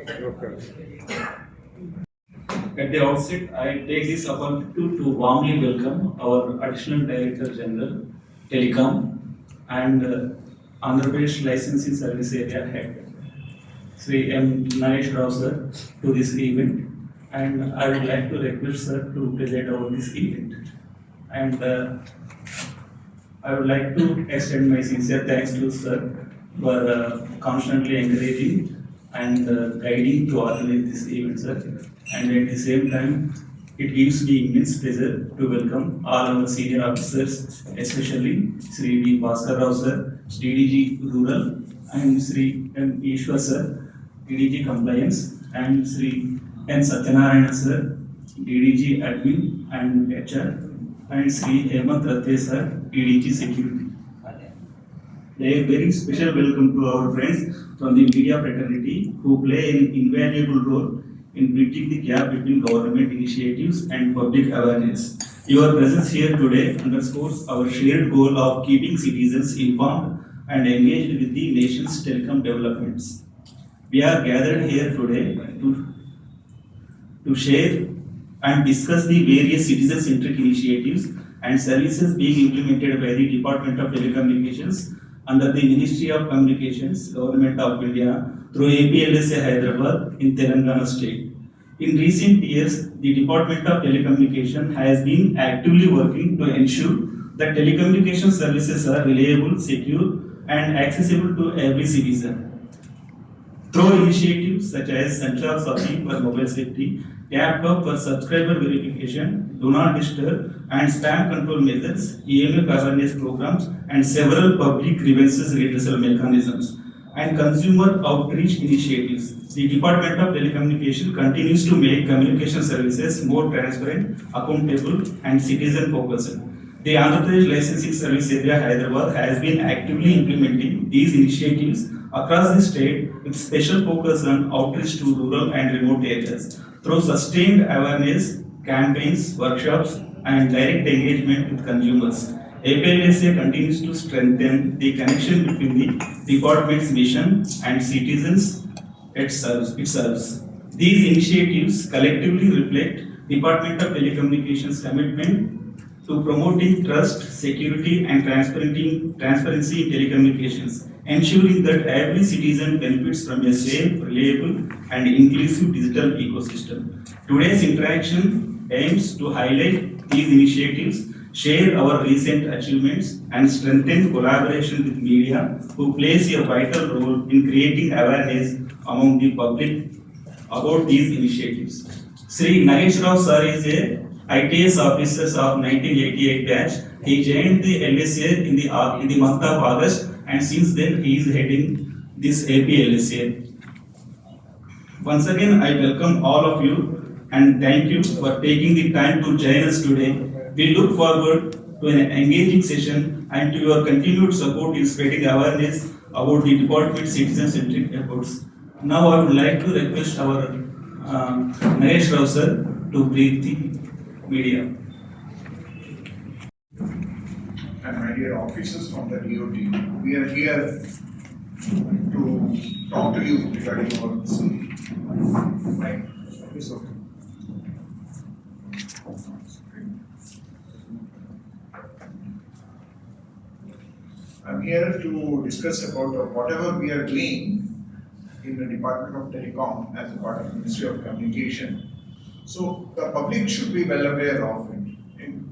At the outset, I take this opportunity to warmly welcome our Additional Director General, Telecom, and Andhra Pradesh Licensing Service Area Head, Sri M. Nagesh sir, to this event. And I would like to request sir to present about this event. And I would like to extend my sincere thanks to sir for constantly encouraging and guiding to organize this event, sir. And at the same time, it gives me immense pleasure to welcome all our senior officers, especially Sri V. Bhaskar Rao sir, DDG Rural, and Sri M. Ishwar sir, DDG Compliance, and Sri N. Satyanarayana sir, DDG Admin and HR, and Sri Hemant Ratte sir, DDG Security. A very special welcome to our friends from the media fraternity who play an invaluable role in bridging the gap between government initiatives and public awareness. Your presence here today underscores our shared goal of keeping citizens informed and engaged with the nation's telecom developments. We are gathered here today to share and discuss the various citizen-centric initiatives and services being implemented by the Department of Telecommunications under the Ministry of Communications, Government of India through LSA Hyd'bad in Telangana state. In recent years, the Department of Telecommunication has been actively working to ensure that telecommunication services are reliable, secure, and accessible to every citizen. Through initiatives such as Central Shopping for mobile safety, Tap Up for subscriber verification, Do Not Disturb, and spam control methods, EMF awareness programs, and several public grievances redressal mechanisms, and consumer outreach initiatives, the Department of Telecommunication continues to make communication services more transparent, accountable, and citizen-focused. The Andhra Pradesh Licensing Service Area Hyderabad has been actively implementing these initiatives across the state with special focus on outreach to rural and remote areas. Through sustained awareness, campaigns, workshops, and direct engagement with consumers, LSA continues to strengthen the connection between the department's mission and citizens it serves. These initiatives collectively reflect Department of Telecommunications' commitment to promoting trust, security, and transparency in telecommunications, ensuring that every citizen benefits from a safe, reliable, and inclusive digital ecosystem. Today's interaction aims to highlight these initiatives, share our recent achievements, and strengthen collaboration with media, who plays a vital role in creating awareness among the public about these initiatives. Sri Nagesh Rao sir is a ITS officer of 1988 batch. He joined the LSA in the month of August, and since then he is heading this AP LSA. Once again, I welcome all of you and thank you for taking the time to join us today. We look forward to an engaging session and to your continued support in spreading awareness about the department's citizen-centric efforts. Now I would like to request our Nagesh Rao sir to brief the media. And my dear officers from the DOT, we are here to talk to you regarding our right. It's okay. I'm here to discuss about whatever we are doing in the Department of Telecom as a part of the Ministry of Communication. So the public should be well aware of it,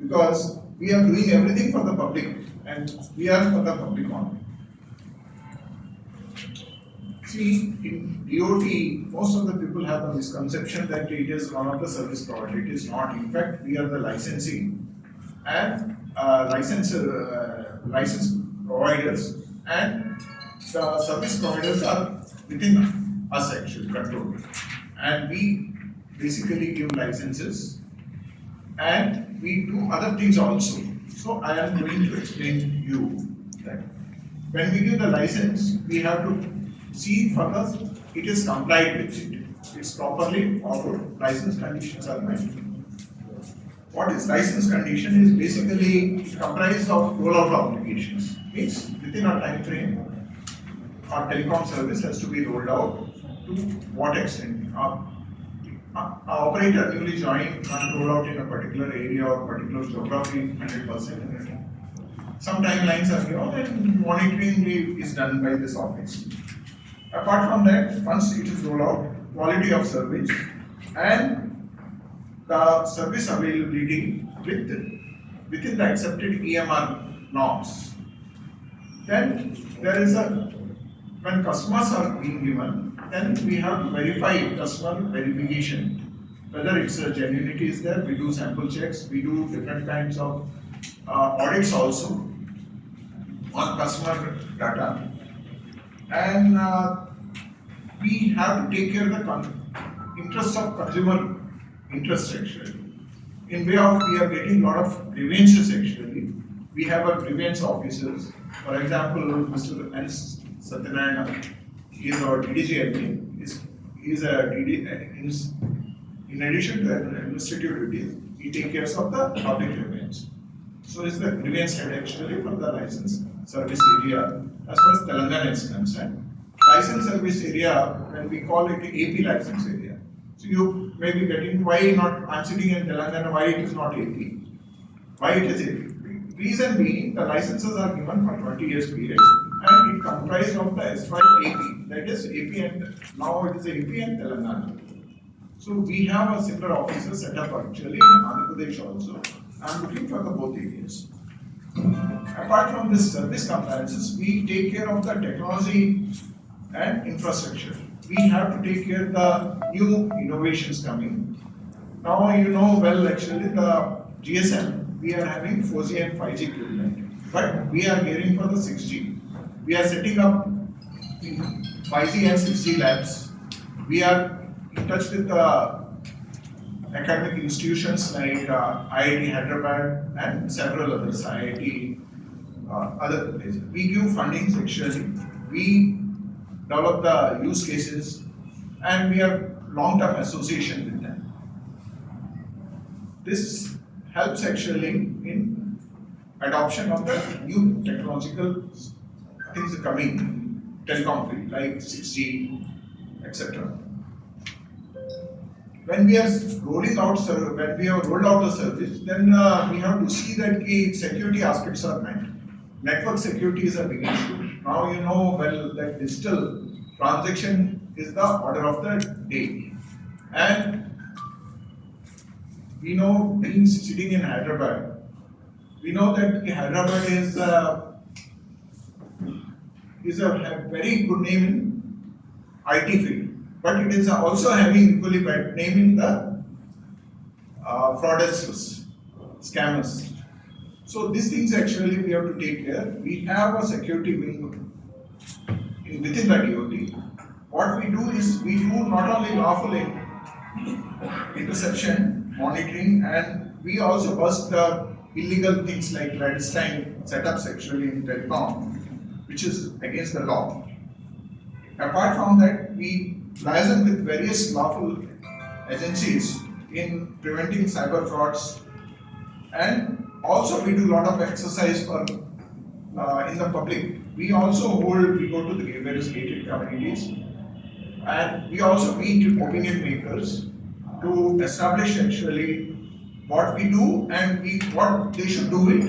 because we are doing everything for the public and we are for the public only. See, in DOT, most of the people have a misconception that it is one of the service providers. It is not. In fact, we are the licensing and license providers, and the service providers are within us actually controlled. And we basically give licenses and we do other things also. So I am going to explain to you that when we give the license, we have to see first it is complied with it. It's properly followed. License conditions are met. What is license condition is basically comprised of rollout obligations. Means within a time frame, our telecom service has to be rolled out To what extent? Operator newly joined can't roll out in a particular area or particular geography 100%. Some timelines are given and monitoring is done by this office. Apart from that, once it is rolled out, quality of service and the service availability within the accepted EMR norms. Then there is when customers are being given, then we have to verify customer verification. Whether it's a genuinity is there, we do sample checks, we do different kinds of audits also on customer data. And we have to take care of the interest of consumer interest actually. In way of we are getting a lot of grievances actually. We have a grievance officers. For example, Mr. N. Satyanarayana, he is our DDG admin. He is a DD, in addition to administrative duties, he takes care of the public grievance. So is the grievance head actually for the license service area as far as Telangana is concerned. License service area, when we call it AP license area. So you may be getting why not, I'm sitting in Telangana, why it is not AP? Why it is AP? Reason being, the licenses are given for 20 years period and it comprised of the S5 AP, that is AP and now it is AP and Telangana. So we have a similar officer set up actually in Andhra Pradesh also. I'm looking for the both areas. Apart from this service compliances, we take care of the technology and infrastructure. We have to take care of the new innovations coming. Now you know well actually the GSM, we are having 4G and 5G equipment, but we are gearing for the 6G. We are setting up 5G and 6G labs. We are in touch with the academic institutions like IIT Hyderabad and several others, IIT, other places. We give fundings actually. We develop the use cases and we have long-term association with them. This helps actually in adoption of the new technological things coming, telecom field like 6G, etc. When we are rolling out, when we have rolled out the service, then we have to see that the security aspects are met. Network security is a big issue. Now you know well that digital transaction is the order of the day, and we know being sitting in Hyderabad, we know that Hyderabad is a very good name in IT field, but it is also having equally bad name in the fraudsters, scammers. So these things actually we have to take care. We have a security wing within the DOT. What we do is we do not only lawful interception, monitoring, and we also bust the illegal things like clandestine setups actually in telecom, which is against the law. Apart from that, we liaison with various lawful agencies in preventing cyber frauds, and also we do a lot of exercise for in the public. We also we go to the various gated communities, and we also meet opinion makers to establish actually what we do and what they should do it,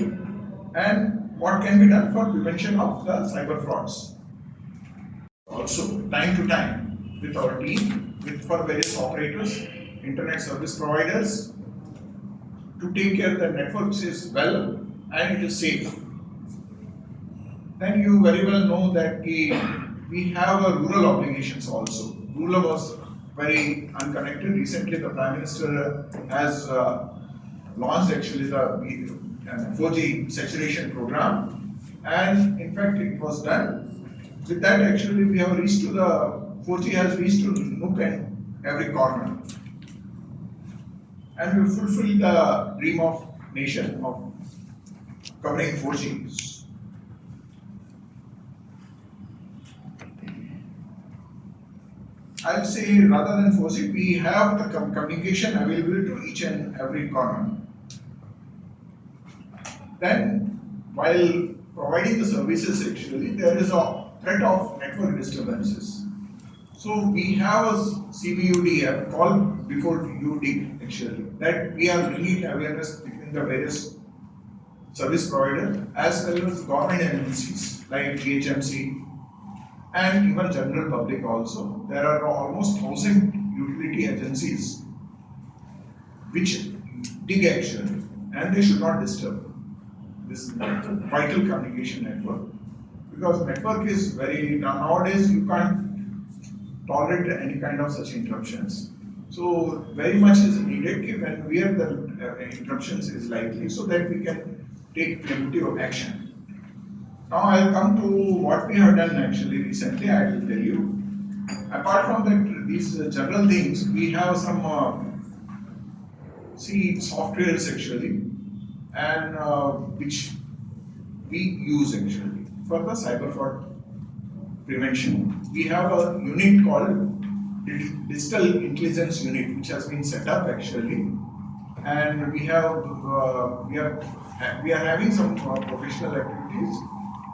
and what can be done for prevention of the cyber frauds. Also, time to time, with our team, for various operators, internet service providers, to take care the networks is well and it is safe. Then you very well know that we have a rural obligations also. Rural was very unconnected. Recently, the Prime Minister has launched actually the 4G saturation program, and in fact it was done. With that actually we have reached to the 4G has reached to nook and every corner, and we fulfill the dream of nation of covering 4G. I would say rather than 4G, we have the communication available to each and every corner. Then, while providing the services, actually, there is a threat of network disturbances. So we have a CBUD app called before UD actually, that we are bringing awareness between the various service provider as well as government agencies like GHMC and even general public also. There are almost 1,000 utility agencies which dig actually, and they should not disturb this vital communication network, because network is very, nowadays you can't tolerate any kind of such interruptions. So very much is needed when where the interruptions is likely, so that we can take preemptive action. Now I'll come to what we have done actually recently. I will tell you. Apart from that, these general things, we have some softwares actually, and which we use actually for the cyber fraud prevention. We have a unit called Digital Intelligence Unit, which has been set up actually, and we are having some professional activities,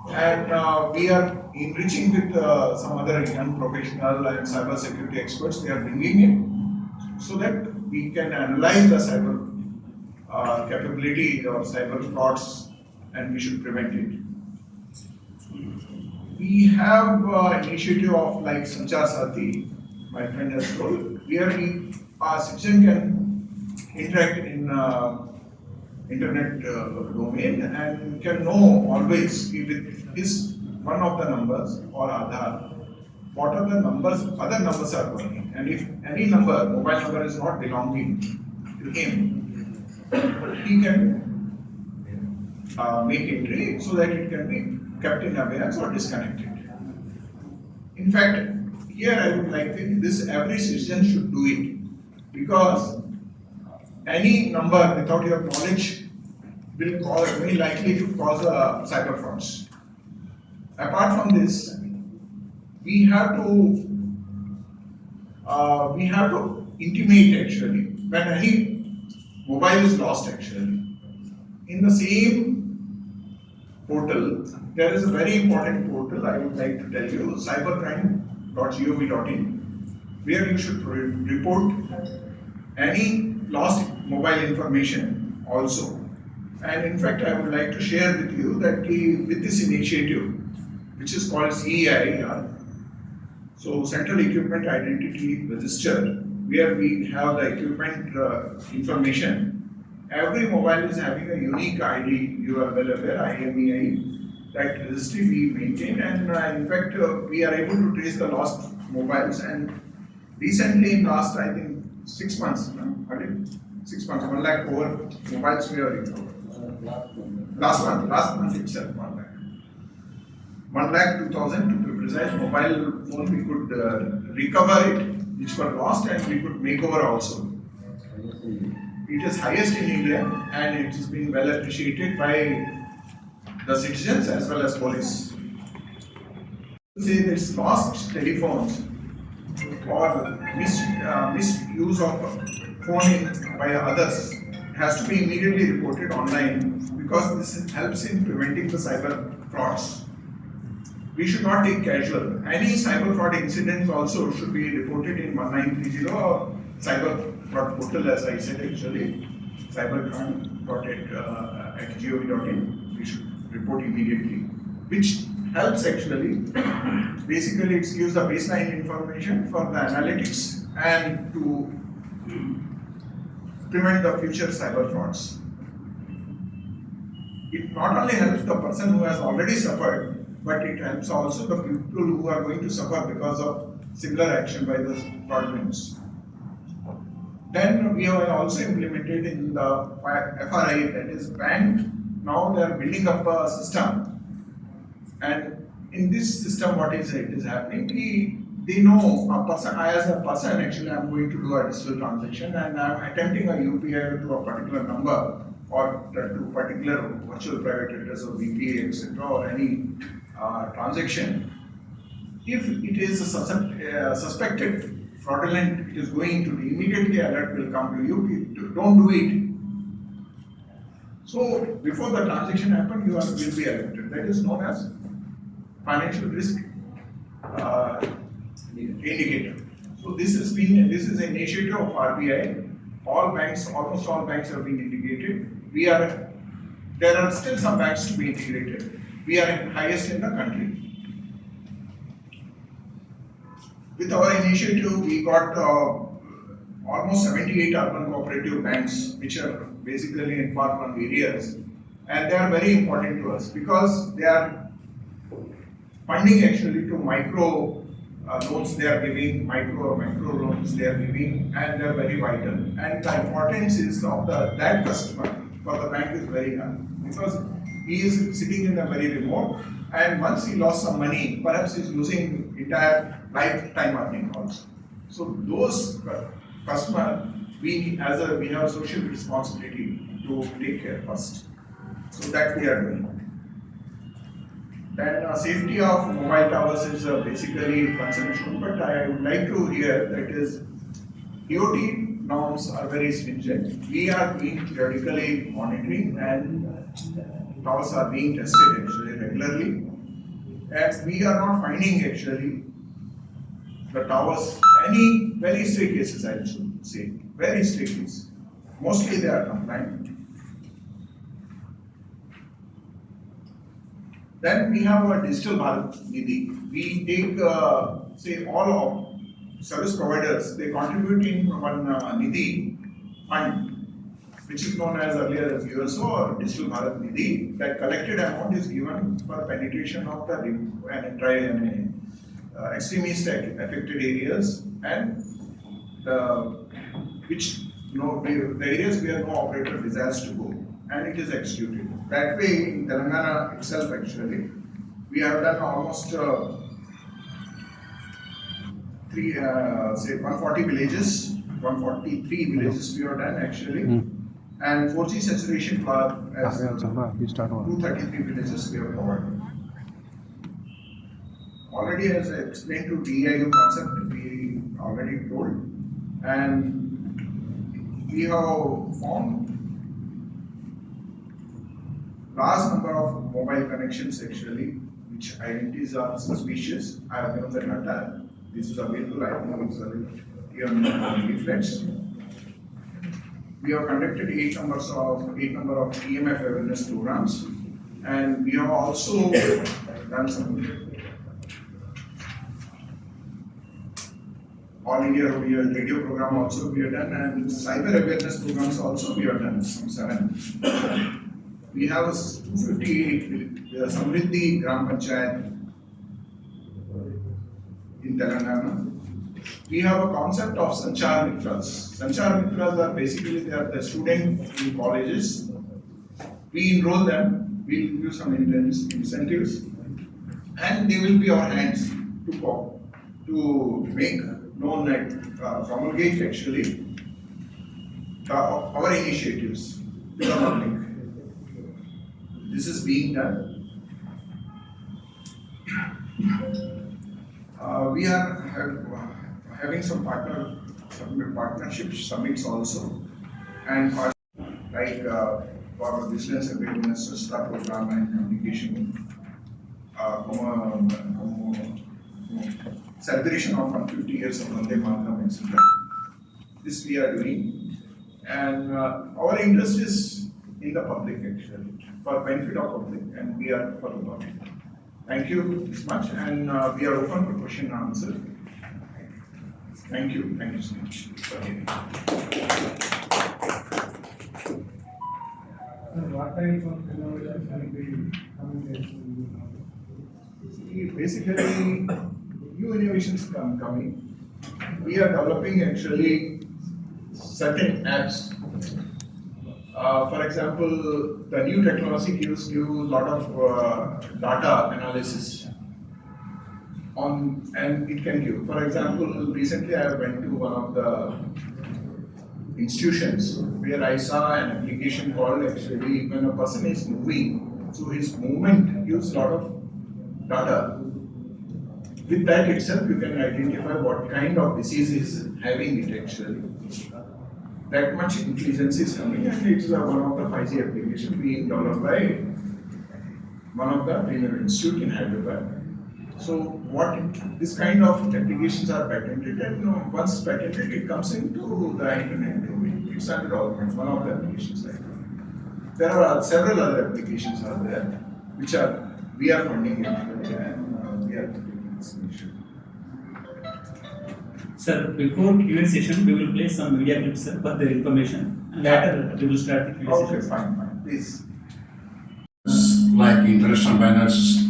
and we are enriching with some other young professional and cyber security experts. We are bringing in so that we can analyze the cyber capability or cyber frauds, and we should prevent it. We have initiative of like Sanchar Sati, my friend has told, where our citizen can interact in internet domain and can know always with his one of the numbers or Aadhaar what are the numbers, other numbers are working, and if any number, mobile number is not belonging to him, he can make entry so that it can be kept in abeyance or disconnected. In fact, here I would like to think this every citizen should do it, because any number without your knowledge will cause, very likely to cause cyber frauds. Apart from this, we have to intimate actually when any mobile is lost actually. In the same portal, there is a very important portal I would like to tell you, cybercrime.gov.in, where you should report any lost mobile information also. And in fact, I would like to share with you that with this initiative, which is called CEIR, so Central Equipment Identity Register, where we have the equipment information. Every mobile is having a unique ID, you are well aware, IMEI, that registry we maintain, and in fact, we are able to trace the lost mobiles. And recently, in last, I think, 6 months, 6 months, 1 lakh over mobiles we are recovered. Last month itself, 1 lakh. 1,02,000 to be precise, mobile phone we could recover it, which were lost, and we could make over also. It is highest in India, and it has been well appreciated by the citizens as well as police. Say this lost telephones or misuse of phone by others has to be immediately reported online, because this helps in preventing the cyber frauds. We should not take casual. Any cyber fraud incidents also should be reported in 1930 or cyber fraud portal, as I said actually, cybercrime.gov.in. We should report immediately, which helps actually. Basically, it gives the baseline information for the analytics and to prevent the future cyber frauds. It not only helps the person who has already suffered, but it helps also the people who are going to suffer because of similar action by the fraudulence. Then we have also implemented in the FRI, that is bank, now they are building up a system. And in this system, what is happening? They know a person, I as a person actually I am going to do a digital transaction, and I am attempting a UPI to a particular number or to particular virtual private address or VPA, etc., or any transaction. If it is a suspected fraudulent, it is going to be immediately alert will come to you. Don't do it. So before the transaction happens, you will be alerted. That is known as financial risk indicator. So this is an initiative of RBI. All banks, almost all banks have been indicated. There are still some banks to be integrated. We are highest in the country. With our initiative, we got almost 78 urban cooperative banks, which are basically in far-flung areas, and they are very important to us because they are funding actually to micro loans they are giving, micro loans they are giving, and they are very vital. And the importance is of that customer for the bank is very high because he is sitting in a very remote, and once he lost some money, perhaps he is losing entire lifetime earning also. So those customer, we have a social responsibility to take care first. So that we are doing. Then safety of mobile towers is basically concern issue, but I would like to hear that is DOT norms are very stringent. We are doing periodically monitoring and towers are being tested actually regularly. And we are not finding actually the towers any very stray cases, I should say, very stray cases. Mostly they are compliant. Then we have a digital Bharat Nidhi. We take, say, all of service providers, they contribute in one Nidhi fund, which is known as earlier as USO or digital Bharat Nidhi. That collected amount is given for penetration of the extremist affected areas and the areas where no operator desires to go, and it is executed. That way, in Telangana itself, actually, we have done almost 140 villages, 143 villages we have done actually, and 4G saturation for 233 villages we have covered. Already, as I explained to DIU concept, we already told, and we have found large number of mobile connections actually, which identities are suspicious. I have given the data. This is available. I think it's available here on the leaflets. We have conducted 8 number of EMF awareness programs, and we have also done some All India radio program also we have done, and cyber awareness programs also we have done, some 7. We have 258 Samriddhi Gram Panchayat in Telangana. We have a concept of Sanchar Mitras. Sanchar Mitras are basically they are the students in colleges. We enroll them, we give some incentives, and they will be our hands to make known and promulgate actually our initiatives to the public. This is being done. We are having some partnership summits also, and like for business awareness, STAR program and communication, celebration of 150 years of Vande Mataram, etc. This we are doing, and our interest is in the public actually, for benefit of public, and we are for the public. Thank you this much, and we are open for question and answer. Thank you so much. What type of innovation can be coming? Basically, new innovations coming. We are developing actually certain apps. For example, the new technology gives you a lot of data analysis and it can give. For example, recently I went to one of the institutions where I saw an application called actually when a person is moving, so his movement gives a lot of data. With that itself, you can identify what kind of disease is having it actually. That much intelligence is coming, and it's one of the 5G applications being developed by one of the premier institute in Hyderabad. So what this kind of applications are patented, and once patented, it comes into the internet domain. It's under development. One of the applications like that. There are several other applications are there, which are we are funding actually, and we are taking this initiative. Sir, before Q&A session, we will play some media clips, sir, for their information. And later, we will start the Q&A Okay, session. fine, please. Like international banners,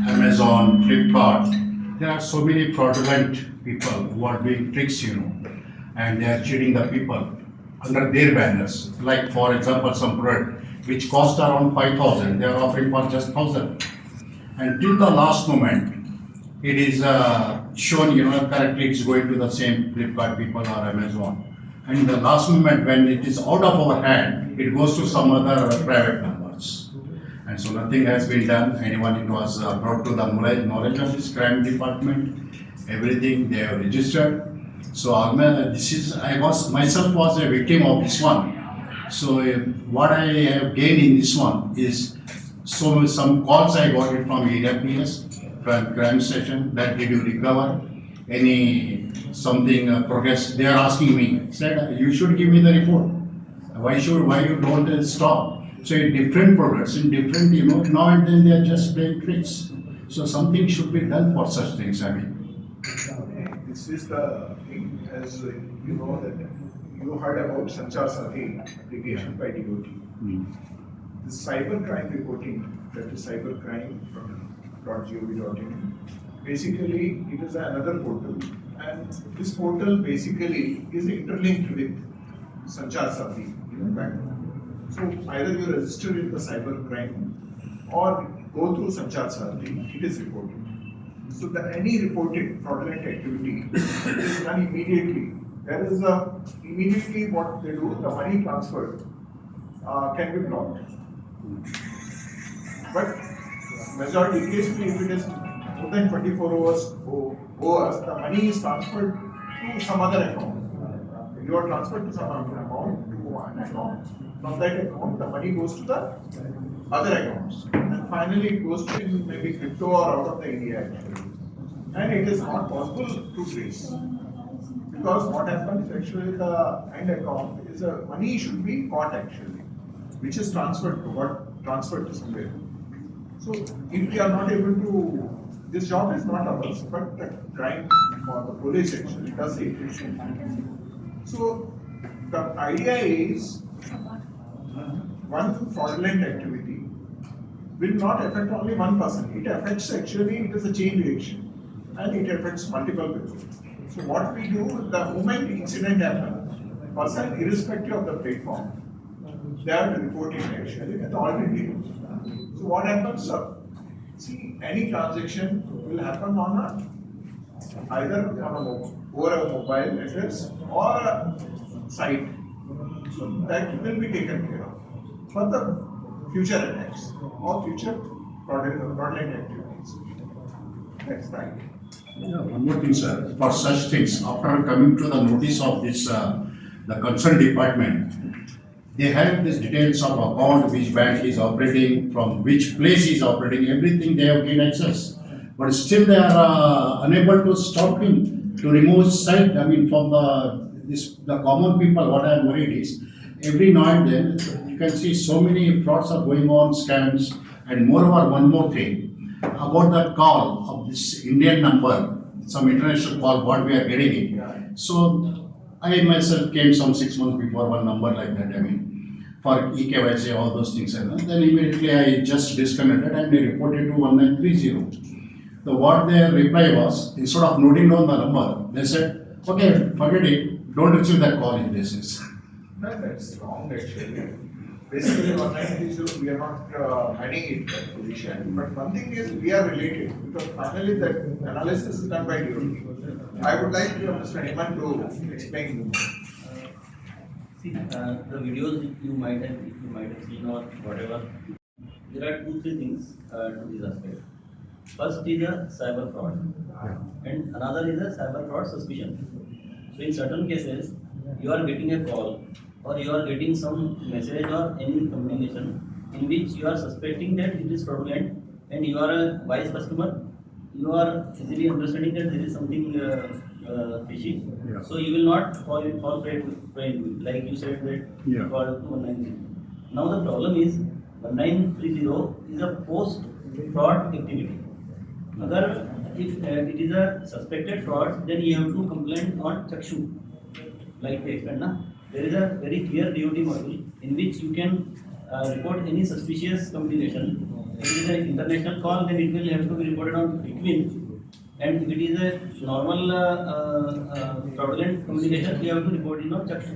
Amazon, Flipkart, there are so many fraudulent people who are doing tricks, and they are cheating the people under their banners. Like for example, some product which cost around 5,000, they are offering for just 1,000. And till the last moment, it is shown, correctly it's going to the same Flipkart people or Amazon. And in the last moment, when it is out of our hand, it goes to some other private numbers. And so nothing has been done. Anyone it was brought to the knowledge of this crime department. Everything they have registered. So I was myself was a victim of this one. So what I have gained in this one is some calls I got it from EWS, from crime station, that did you recover any something progress? They are asking me. Said you should give me the report. Why you don't stop? So in different products, in different, now and then they are just playing tricks. So something should be done for such things, I mean. This is the thing, as you know that you heard about Sanchar Sathi application by DOT. The cyber crime reporting, that is cybercrime.gov.in. Basically, it is another portal, and this portal basically is interlinked with Sanchar Sathi background. So either you register in the cyber crime or go through Sanchar Sathi, it is reported. So any reported fraudulent activity is done immediately. There is immediately what they do, the money transferred can be blocked. But majority cases, if it is more than 24 hours over, the money is transferred to some other account. You are transferred to some other account, to one account. From that account, the money goes to the other accounts. And finally, it goes to maybe crypto or out of the India actually. And it is not possible to trace. Because what happens actually, the end account is money should be caught actually, which is transferred to somewhere. So if we are not able to, this job is not ours, but the crime for the police actually does it. So the idea is, one fraudulent activity will not affect only one person. It affects actually, it is a chain reaction, and it affects multiple people. So what we do, the moment incident happens, person irrespective of the platform, they are reporting actually with all details. So what happens, see, any transaction will happen on either over a mobile address or a site. So that will be taken care of for the future attacks or future fraudulent activities. That's right. Yeah, one more thing, sir. For such things, after coming to the notice of this, the concerned department, they have these details of account, which bank is operating, from which place is operating, everything they have gained access. But still they are unable to stop him to remove site. I mean, from the common people, what I am worried is, every now and then, you can see so many frauds are going on, scams, and moreover, one more thing, about that call of this Indian number, some international call, what we are getting it. So, I myself came some 6 months before one number like that, I mean, for EKYC, all those things, and then immediately I just disconnected and they reported to 1930. So what their reply was, instead of noting down the number, they said, okay, forget it, don't receive that call in this case. No, that's wrong actually. Basically, 1930, we are not hiding it that position. But one thing is, we are related because finally that analysis is done by DOT. I would like Mr. Hemant to explain more. See, the videos you might have seen or whatever, there are 2-3 things to this aspect. First is a cyber fraud, and another is a cyber fraud suspicion. So in certain cases, you are getting a call or you are getting some message or any communication in which you are suspecting that it is fraudulent and you are a wise customer you are easily understanding that there is something fishy. Yeah. So you will not fall prey to it. Like you said that Yeah. you called 190. Now the problem is 1930 is a post fraud activity. अगर if it is a suspected fraud, then you have to complain on Chakshu. Like they explained, na? There is a very clear DOT module in which you can report any suspicious communication. If it is an international call, then it will have to be reported on between. And if it is a normal fraudulent communication, you have to report it on Chakshu.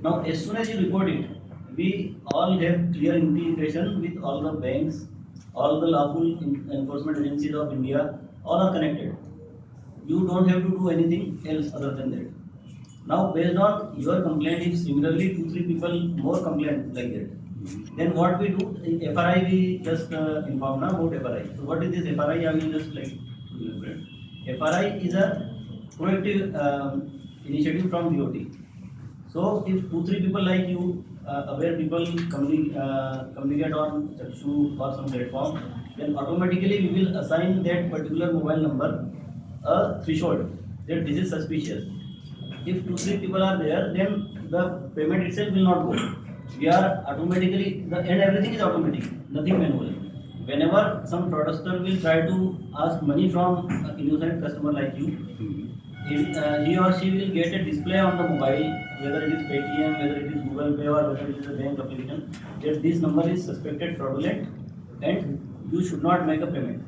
Now, as soon as you report it, we all have clear integration with all the banks, all the lawful enforcement agencies of India, all are connected. You don't have to do anything else other than that. Now, based on your complaint, if similarly 2-3 people more complain like that, then what we do, in FRI we just inform now about FRI. So what is this FRI? I will just like to elaborate. FRI is a proactive initiative from DOT. So if 2-3 people like you, aware people communicate on Chakshu or some platform, then automatically we will assign that particular mobile number a threshold that this is suspicious. If 2-3 people are there, then the payment itself will not go. We are automatically, and everything is automatic, nothing manual. Whenever some fraudster will try to ask money from an innocent customer like you, he or she will get a display on the mobile, whether it is Paytm, whether it is Google Pay, or whether it is a bank application, that this number is suspected fraudulent and you should not make a payment.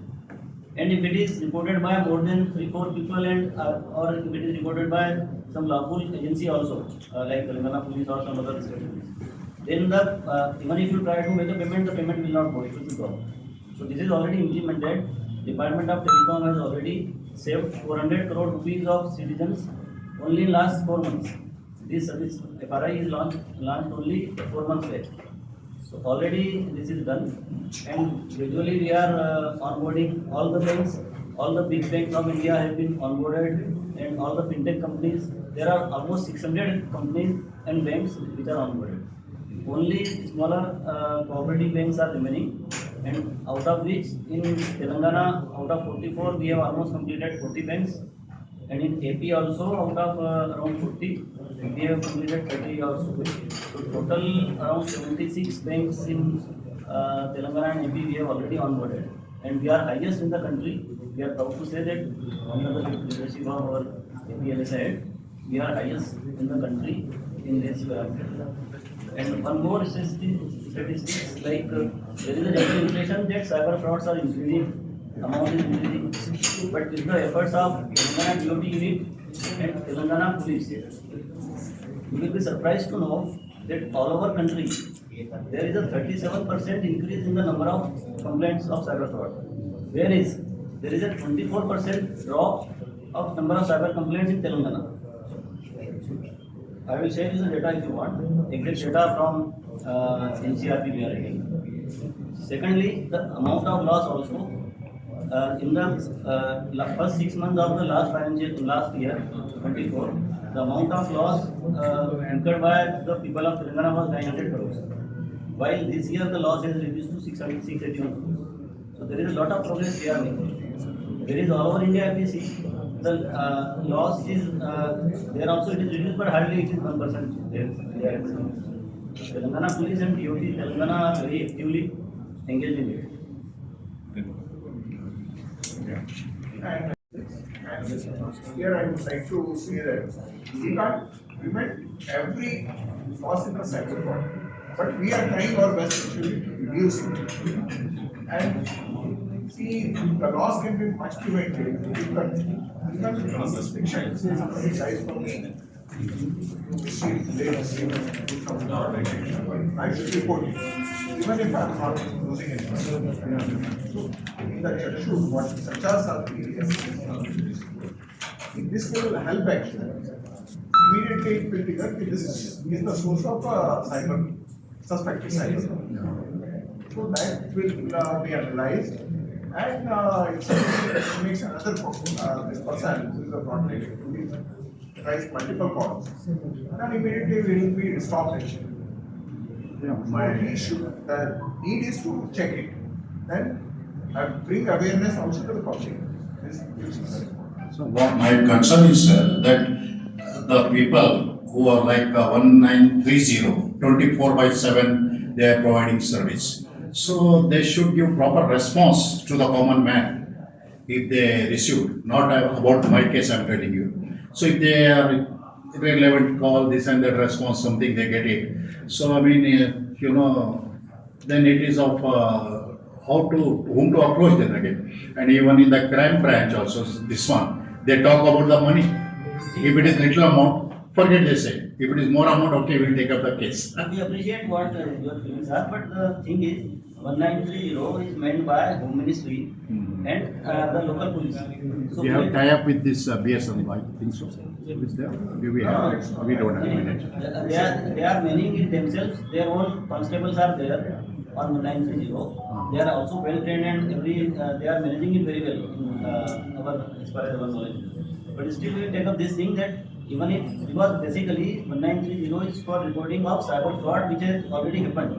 And if it is reported by more than 3-4 people, and or if it is reported by some lawful agency also, like Telangana police or some other state police, then the even if you try to make a payment, the payment will not go, it will be dropped. So this is already implemented. Department of Telecom has already saved 400 crore rupees of citizens only in last 4 months. This service FRI is launched only 4 months back. So already this is done, and gradually we are onboarding all the banks. All the big banks of India have been onboarded, and all the fintech companies. There are almost 600 companies and banks which are onboarded. Only smaller cooperative banks are remaining, and out of which in Telangana, out of 44, we have almost completed 40 banks, and in AP also out of around 40, we have completed 30 also. So total around 76 banks in Telangana and AP we have already onboarded, and we are highest in the country. We are proud to say that under the leadership of our AP LSA, we are highest in the country in this parameter. And one more statistics, like there is a general impression that cyber frauds are increasing, amount is increasing, but with the efforts of Telangana DOT unit and Telangana police, you will be surprised to know that all over country there is a 37% increase in the number of complaints of cyber fraud, whereas there is a 24% drop of number of cyber complaints in Telangana. I will share you the data if you want. Exact data from NCRP we are getting. Secondly, the amount of loss also in the first 6 months of the last year 24, the amount of loss incurred by the people of Telangana was 900 crores, while this year the loss has reduced to 681 crores. So there is a lot of progress we are making. There is all over India if we see. The loss is there also it is reduced, but hardly it is 1% there. Telangana police and DOT Telangana are very actively engaged in it. And here I would like to say that we can't prevent every loss in the cyber fraud, but we are trying our best to reduce it. And see, the loss can be much prevented. You can suspicion, say somebody dies from me. I should report it, even if I'm not losing any money. So, in the Chakshu, what Sachas are this will help actually. Immediately it will trigger that this is the source of cyber, suspected cyber. So that will be analyzed, and it makes another this person who is a fraudulent who tries multiple calls, then immediately will be stopped. He should, the need is to check it, then bring awareness also to the public. is very important. So what my concern is that the people who are like 1930, 24/7, they are providing service. So they should give proper response to the common man if they receive, not about my case I'm telling you. So if they are relevant call, this and that response, something they get it. So I mean, then it is of how to whom to approach then again. And even in the crime branch also, this one, they talk about the money. If it is little amount, forget they say. If it is more amount, okay, we'll take up the case. We appreciate what your feelings are, but the thing is, 1930 is meant by Home Ministry and the local police. So We have tie up with this BSM, I think so. Is there? Do we have? We don't have it. They are managing it themselves. Their own constables are there on 1930. They are also well trained and they are managing it very well in as far as our knowledge. But still, we take up this thing that even if, because basically 1930 is for reporting of cyber fraud which has already happened.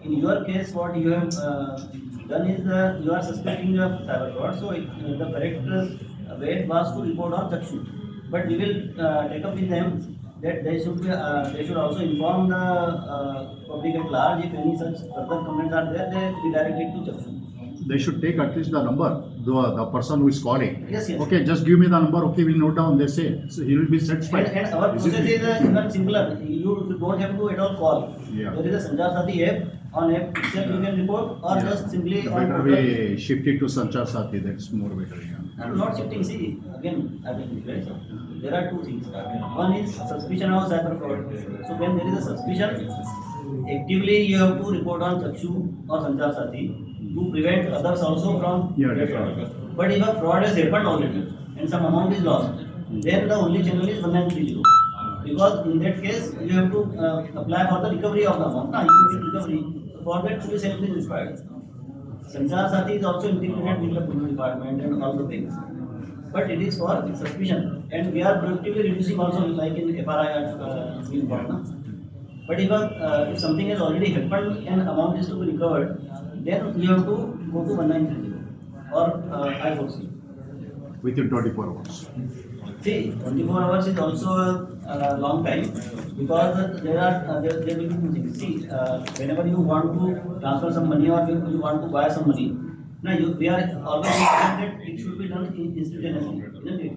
In your case, what you have done is you are suspecting of cyber fraud, so the correct way was to report on Chakshu. But we will take up with them that they should also inform the public at large if any such further comments are there, they redirect it to Chakshu. They should take at least the number, the person who is calling. Yes, yes. Okay, just give me the number, okay, we'll note down, they say. So he will be satisfied. And our Is it- process is even simpler. You don't have to at all call. Yeah. There is a Sanchar Sati app. On app itself you can report or Yeah. just simply on Better portal. we shift it to Sanchar Sati, that's more better. Yeah. I'm not shifting. See, again, I will rephrase. There are two things. One is suspicion of cyber fraud. So when there is a suspicion, actively you have to report on Chakshu or Sanchar Sati to prevent others also from Yeah, get definitely. fraud. But if a fraud has happened already and some amount is lost, then the only channel is 1930. Because in that case, you have to apply for the recovery of the amount. Now, you get recovery. So for that, police help is required. Sanchar Sati is also integrated with the police department and all the things. But it is for suspicion. And we are proactively reducing also, like in FRI we report. No? But if something has already happened and amount is to be recovered, then you have to go to 1930 or I4C. Within 24 hours. See, 24 hours is also a long time because there will be two things. See, whenever you want to transfer some money or you want to buy some money, now we are always expecting that it should be done instantaneously, isn't it?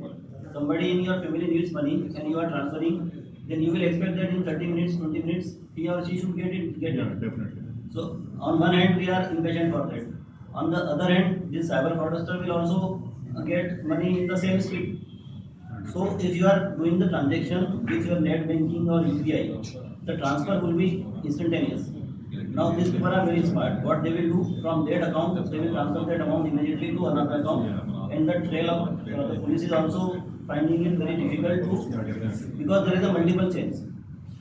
Somebody in your family needs money and you are transferring, then you will expect that in 30 minutes, 20 minutes, he or she should get it. Yeah, definitely. So on one hand, we are impatient for that. On the other hand, this cyber fraudster will also get money in the same speed. So if you are doing the transaction with your net banking or UPI, the transfer will be instantaneous. Now these people are very smart. What they will do from that account, they will transfer that amount immediately to another account. And the trail of the police is also finding it very difficult to, because there is a multiple chains.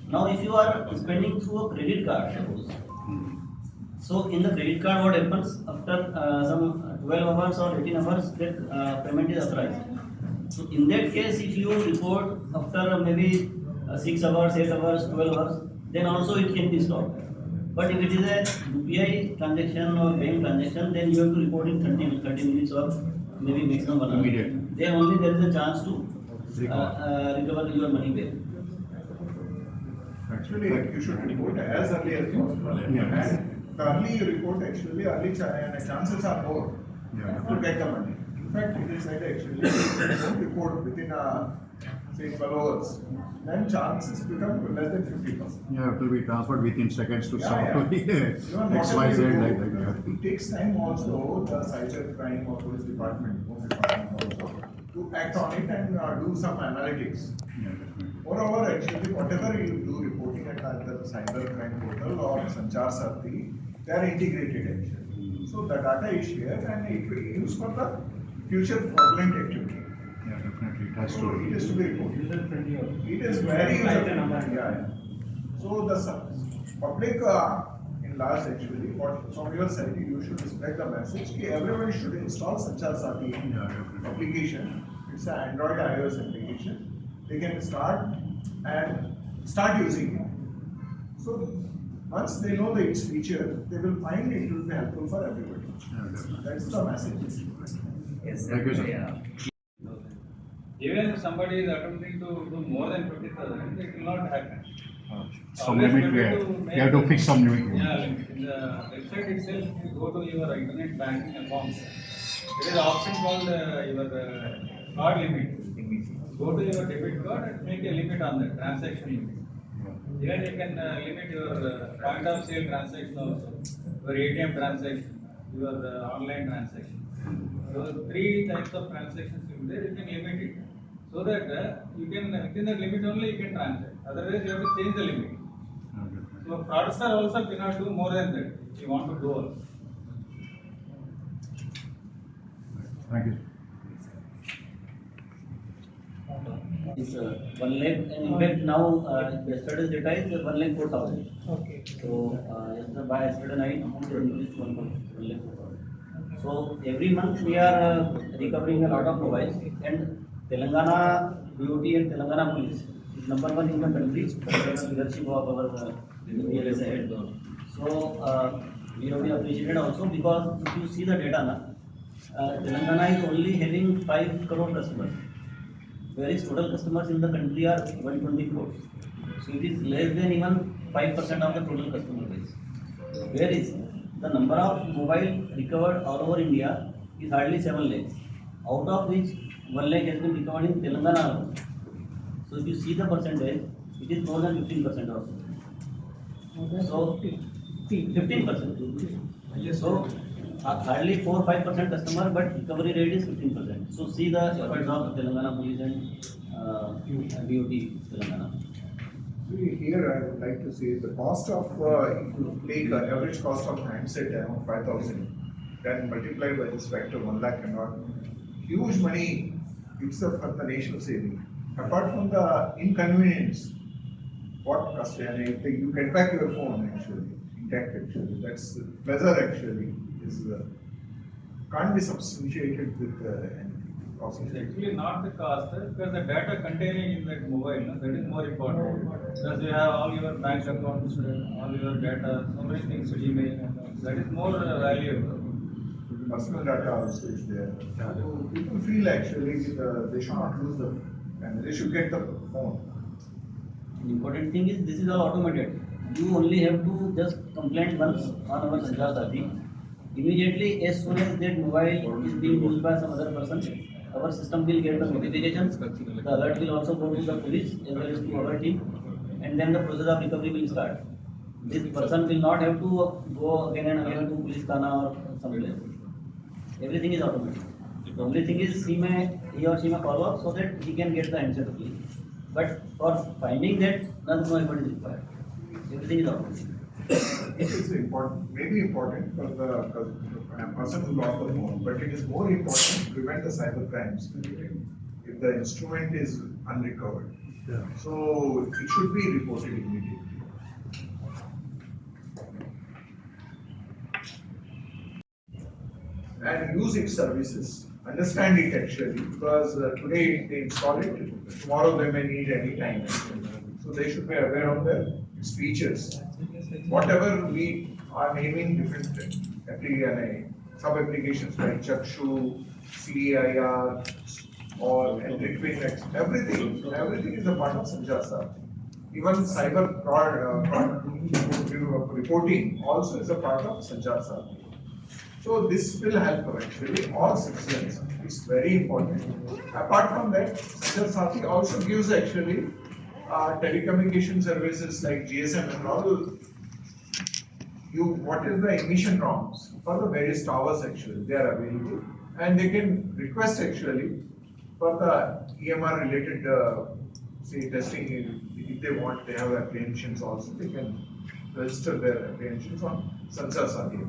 Now if you are spending through a credit card, suppose. So in the credit card, what happens after some 12 hours or 18 hours, that payment is authorized. So in that case, if you report after maybe 6 hours, 8 hours, 12 hours, then also it can be stopped. But if it is a UPI transaction or bank transaction, then you have to report in 30 minutes or maybe maximum 1 hour. Immediately. Then only there is a chance to recover your money back. Actually, you should report as early as possible. Yeah. And the early you report, actually, chances are more to get the money. In fact, it is said actually, if you don't report within say 12 hours, then chances become less than 50%. Yeah, it will be transferred within seconds to Yeah, somebody. Even X, Y, Z, whatever like you that. do, it takes time also, the cyber crime or police department, home department also, to act on it and do some analytics. Yeah, definitely. Moreover, actually, whatever you do reporting at either cyber crime portal or Sanchar Sati, they are integrated actually. So the data is shared and it will be used for the future fraudulent activity. Yeah, definitely. It has So to. it is to be reported. User-friendly also. It is very Like the user number. friendly. Yeah. So the public in large actually, what from your side you should respect the message that everyone should install Sanchar Sati Yeah, definitely. application. It's an Android iOS application. They can start using it. So once they know its feature, they will find it will be helpful for everybody. Yeah, definitely. That's the message. Yes, Thank you, sir. yeah. Even if somebody is attempting to do more than 50,000, it will not happen. Some Always limit, better to you make have to fix some limit. Yeah, limit. In the website itself, if you go to your internet banking accounts, there is an option called your card limit. Go to your debit card and make a limit on that transaction limit. Even you can limit your point of sale transaction also, your ATM transaction, your online transaction. So three types of transactions will be there. You can limit it so that you can within that limit only you can transact. Otherwise, you have to change the limit. So fraudster also cannot do more than that if you want to do also. Thank you. It's 1 lakh, and in fact now yesterday's data is 1 lakh 4,000. Okay. So by yesterday night amount is increased to 1 lakh 4,000. So every month we are recovering a lot of mobiles, and Telangana BOT and Telangana Police is number one in the country under the leadership of our LSA head. So we have been appreciated also because if you see the data, Telangana is only having 5 crore customers, whereas total customers in the country are 120 crores. So it is less than even 5% of the total customer base. Whereas the number of mobile recovered all over India is hardly 7 lakhs, out of which 1 lakh has been recovered in Telangana alone. So if you see the percentage, it is more than 15% also. So 15%. So hardly 4-5% customer, but recovery rate is 15%. So see the efforts of Telangana Police and BOT Telangana. Here I would like to say the cost of, if you take an average cost of handset around 5,000, then multiplied by this factor 1 lakh cannot, huge money, it's for the nation saving. Apart from the inconvenience, what customer, you get back your phone actually, intact actually, that's the pleasure actually, is can't be substantiated with anything. It's actually not the cost because the data containing in that mobile, that is more important. Because you have all your bank accounts, all your data, so many things, Gmail, that is more valuable. Personal data also is there. So people feel actually they should not lose the, and they should get the phone. The important thing is this is all automated. You only have to just complain once on our Sanchar Sathi. Immediately, as soon as that mobile is being used by some other person, our system will get the notifications. The alert will also go to the police as well as to our team, and then the process of recovery will start. This person will not have to go again and again to police thana or someplace. Everything is automatic. The only thing is he or she may follow up so that he can get the answer to police. But for finding that, no effort is required. Everything is automatic. It is important, maybe important for the person who lost the phone, but it is more important to prevent the cyber crimes if the instrument is unrecovered. Yeah. So it should be reported immediately. And use its services, understand it actually, because today they install it, tomorrow they may need any time. So they should be aware of its features. Whatever we are naming different sub-applications like Chakshu, CIR, or Entwin, everything is a part of Sanchar Sathi. Even cyber fraud reporting also is a part of Sanchar Sathi. So this will help actually all citizens. It's very important. Apart from that, Sanchar Sathi also gives actually telecommunication services like GSM and all. What is the emission norms for the various towers actually, they are available, and they can request actually for the EMR related say testing. If they want, they have apprehensions also, they can register their apprehensions on Sanchar Sathi.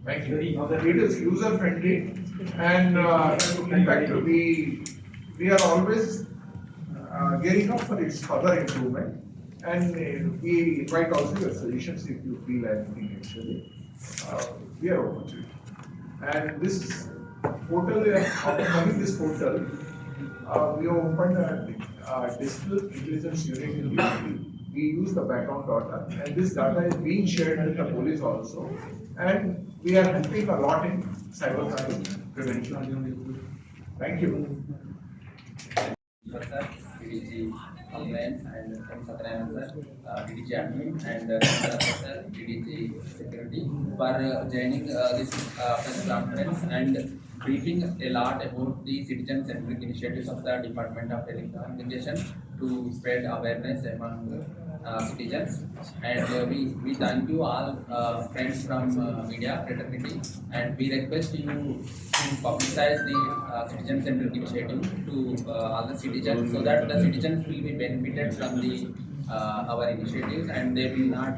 Thank you. It is user friendly, and in fact we are always gearing up for its further improvement. And we invite also your suggestions if you feel anything actually. We are open to it. And this portal, after running this portal, we have opened a digital intelligence unit in DPP. we use the background data, and this data is being shared with the police also, and we are helping a lot in cybercrime prevention. Thank you. Sir, DDG compliance and Satyanarayana sir, DDG admin and sir, DDG security for joining this press conference and briefing a lot about the citizen-centric initiatives of the Department of Telecommunication to spread awareness among citizens. And we thank you all friends from media fraternity, and we request you to publicize the citizen-centric initiative to all the citizens, so that the citizens will be benefited from the our initiatives and they will not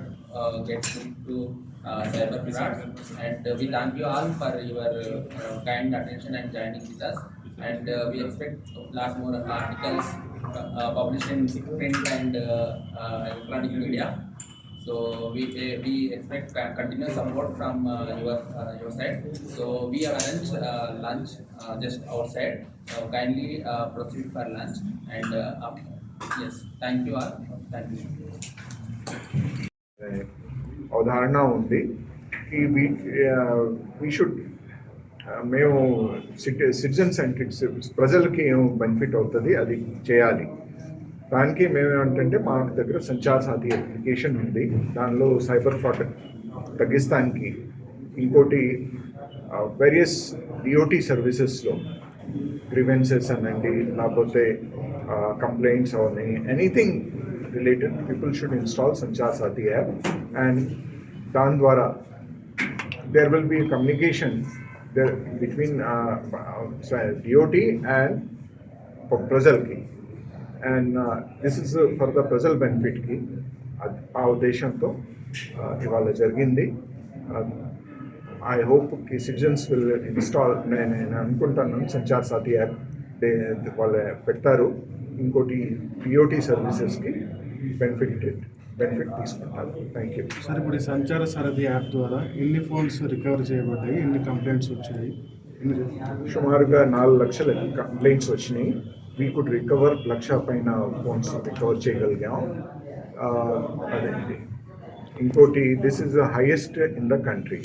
get into cyber fraud. And we thank you all for your kind attention and joining with us. And we expect lot more articles published in print and electronic media. So we expect continuous support from your side. So we have arranged lunch just outside. Kindly proceed for lunch. And yes, thank you all. Thank you. అవధారణ ఉంది ఈ we should మేము citizen సెంట్రిక్స్ ప్రజలకి ఏం benefit అవుతుంది అది చేయాలి. దానికి మేమేమంటే మా దగ్గర సంచార్ సాథి అప్లికేషన్ ఉంది, దానిలో సైబర్ ఫ్రాడ్ తగ్గిస్తానికి ఇంకోటి వేరియస్ డిఓటీ సర్వీసెస్లో గ్రీవెన్సెస్ అనండి లేకపోతే కంప్లైంట్స్ అవన్నీ anything related, people should install Sanchar Sathi app, and dan dwara there will be a communication there between DOT and Prajalki, and this is for the Prajal benefit ki aa uddeshamto ivala jarigindi. I hope ki citizens will install nenu anukuntanu Sanchar Sathi app వాళ్ళు పెడతారు. ఇంకోటి POT సర్వీసెస్కి benefit తీసుకుంటారు. Thank you sir. ఇప్పుడు ఈ సంచార సారథి app ద్వారా ఎన్ని phones recover చేయబడ్డాయి, ఎన్ని కంప్లైంట్స్ వచ్చాయి? సుమారుగా 4 లక్షల కంప్లైంట్స్ వచ్చినాయి. వీ కుడ్ రికవర్ 1 లక్ష పైన ఫోన్స్ రికవర్ చేయగలిగాం. అదేంటి ఇంకోటి this is the highest in the country.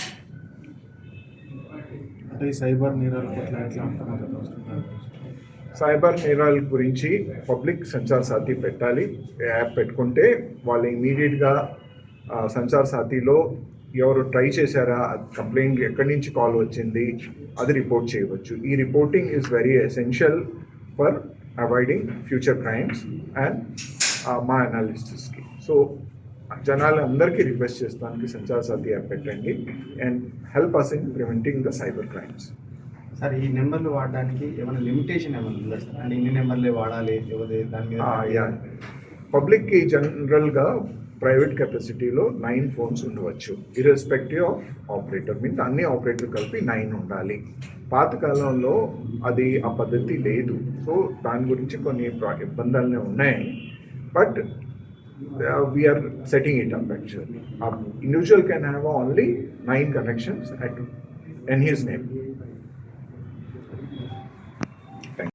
అంటే ఈ సైబర్ నేరాల పట్ల ఎట్లా ఉంటుంది? సైబర్ నేరాల గురించి పబ్లిక్ సంచార్ సాథి పెట్టాలి. యాప్ పెట్టుకుంటే వాళ్ళు ఇమీడియట్గా సంచార్ సాథిలో ఎవరు ట్రై చేశారా, కంప్లైంట్ ఎక్కడి నుంచి కాల్ వచ్చింది అది రిపోర్ట్ చేయవచ్చు. ఈ reporting is very essential for avoiding future crimes and మా అనాలిసిస్కి. సో జనాలు అందరికీ రిక్వెస్ట్ చేస్తానికి సంచార్ సాథి యాప్ పెట్టండి and help us in preventing the cyber crimes. Sir, ఈ నెంబర్లు వాడడానికి ఏమైనా లిమిటేషన్ ఏమైనా ఉందా సార్? అంటే ఇన్ని నెంబర్లే వాడాలి దాని మీద? పబ్లిక్కి జనరల్గా ప్రైవేట్ కెపాసిటీలో 9 ఫోన్స్ ఉండవచ్చు, ఇర్రెస్పెక్టివ్ ఆఫ్ ఆపరేటర్. మీన్స్ అన్ని ఆపరేటర్ కలిపి 9 ఉండాలి. పాతకాలంలో అది ఆ పద్ధతి లేదు. సో దాని గురించి కొన్ని ఇబ్బందులనే ఉన్నాయి. But we're setting it up actually. Individual can have only 9 connections in his name.